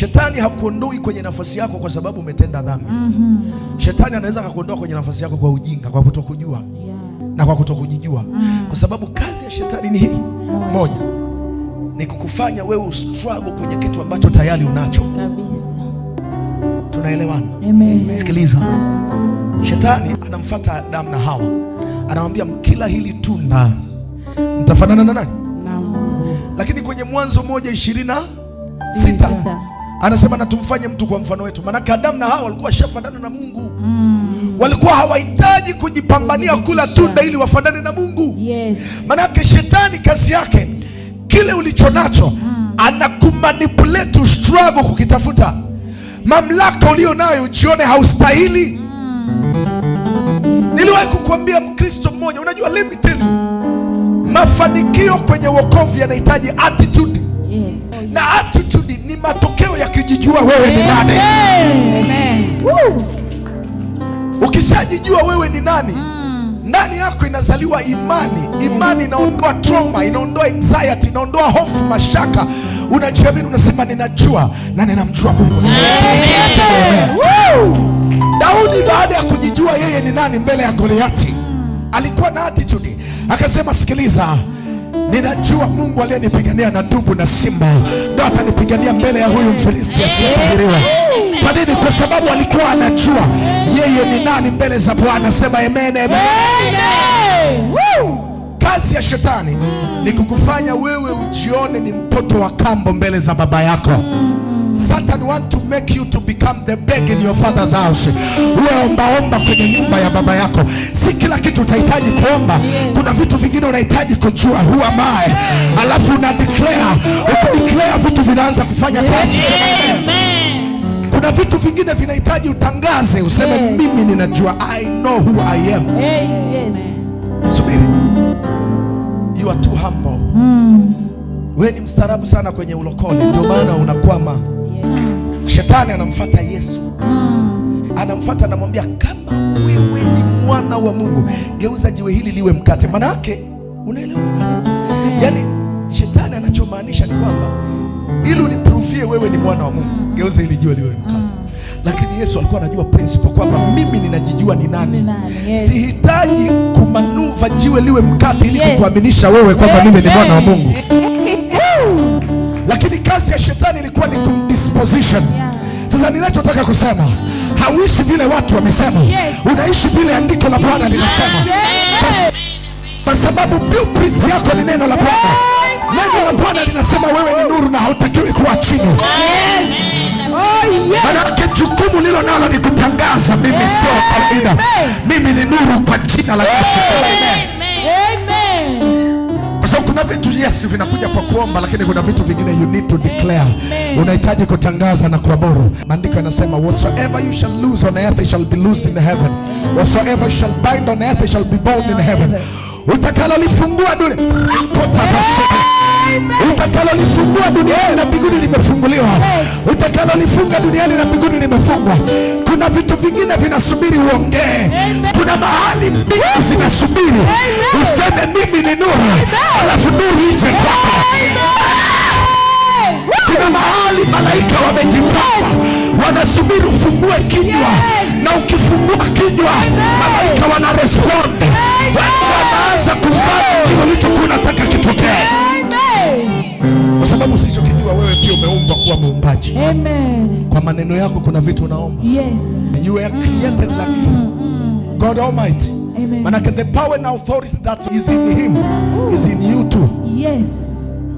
Shetani hakuondoi kwenye nafasi yako kwa sababu umetenda dhambi. Shetani anaweza kukuondoa kwenye nafasi yako kwa ujinga, kwa kutokujua na kwa kutokujijua. Kwa sababu kazi ya shetani ni hii moja, ni kukufanya wewe ustruggle kwenye kitu ambacho tayari unacho kabisa. Tunaelewana? Amen. Sikiliza. Shetani anamfuata Adamu na Hawa, anamwambia mkila hili tunda mtafanana na nani? Na Mungu. Lakini kwenye Mwanzo 1:26 anasema na tumfanye mtu kwa mfano wetu. Maana Adamu na Hawa walikuwa shafanana na Mungu. Walikuwa hawahitaji kujipambania kula tunda ili wafanane na Mungu. Yes. Maana shetani kazi yake kile ulichonacho anakumanipulate struggle kukitafuta. Mamlaka ulio nayo ujione haustahili. Niliwahi kukuambia Mkristo mmoja, unajua, let me tell you, mafanikio kwenye wokovu yanahitaji attitude. Yes. Na attitude ni matokeo ya kujijua wewe ni nani. Amen. Ukishajijua wewe ni nani, ndani yako inazaliwa imani. Imani inaondoa trauma, inaondoa anxiety, inaondoa hofu, mashaka. Unajiamini, unasema ninajua na ninamjua Mungu. Daudi baada ya kujijua yeye ni nani mbele ya Goliati, alikuwa na attitude. Akasema, sikiliza, ninajua Mungu aliyenipigania na dubu na simba ndio atanipigania mbele ya huyu Mfilisti asiyetahiriwa. Kwa nini? Kwa sababu alikuwa anajua yeye ni nani mbele za Bwana. Sema amen, amen. Kazi ya shetani ni kukufanya wewe ujione ni mtoto wa kambo mbele za baba yako. Satan want to make you to become the beg in your father's house. Uwe ombaomba kwenye nyumba ya baba yako. Si kila kitu utahitaji kuomba. Kuna vitu vingine unahitaji kujua who am I, alafu una declare. Ukideclare vitu vinaanza kufanya kazi. Kuna vitu vingine vinahitaji utangaze, useme mimi ninajua, I know who I am. Subiri. You are too humble. Wewe ni mstarabu sana kwenye ulokole, ndio maana unakwama. Shetani anamfuata Yesu. Anamfuata, anamwambia kama wewe ni mwana wa Mungu, geuza jiwe hili liwe mkate. Maana yake, unaelewa maana yake? Yaani shetani anachomaanisha ni kwamba ili unipruvie wewe ni mwana wa Mungu, geuza hili jiwe liwe mkate. Lakini Yesu alikuwa anajua principle kwamba mimi ninajijua ni nani. Sihitaji kumanuva jiwe liwe mkate ili kukuaminisha wewe kwamba mimi ni mwana wa Mungu. Lakini kazi ya shetani ilikuwa ni kumdisposition. Sasa ninachotaka kusema, hauishi vile watu wamesema, unaishi vile andiko la Bwana linasema. Kwa sababu blueprint yako ni neno la Bwana. Neno la Bwana linasema wewe ni nuru na hautakiwi kuwa chini. Manake jukumu lilo nalo ni kutangaza mimi sio kawaida. Mimi ni nuru kwa jina la Yesu. Kwa sababu kuna vitu vinakuja kwa kuomba, lakini kuna vitu vingine you need to declare. Unahitaji kutangaza na kuamuru. Maandiko yanasema whatsoever you shall lose on earth shall be loosed in heaven. Whatsoever you shall bind on earth shall be bound in heaven. Utakalolifungua duniani, utakalolifungua duniani na mbinguni limefunguliwa. Utakalolifunga duniani na mbinguni limefungwa. Kuna vitu vingine vinasubiri uongee. Kuna mahali mbingu zinasubiri useme mimi ni nuru, alafu nuru ije kwako. Kuna mahali malaika wamejipanga, wanasubiri ufungue kinywa, na ukifungua kinywa malaika wana respond. Wanaanza kufanya kile ulichokuwa unataka kitokee. Kwa sababu usichokijua wewe pia umeumbwa kuwa muumbaji. Amen. Kwa maneno yako kuna vitu unaomba. Yes. You are created like God Almighty. Amen. Manake the power and authority that is in him is in you too. Yes.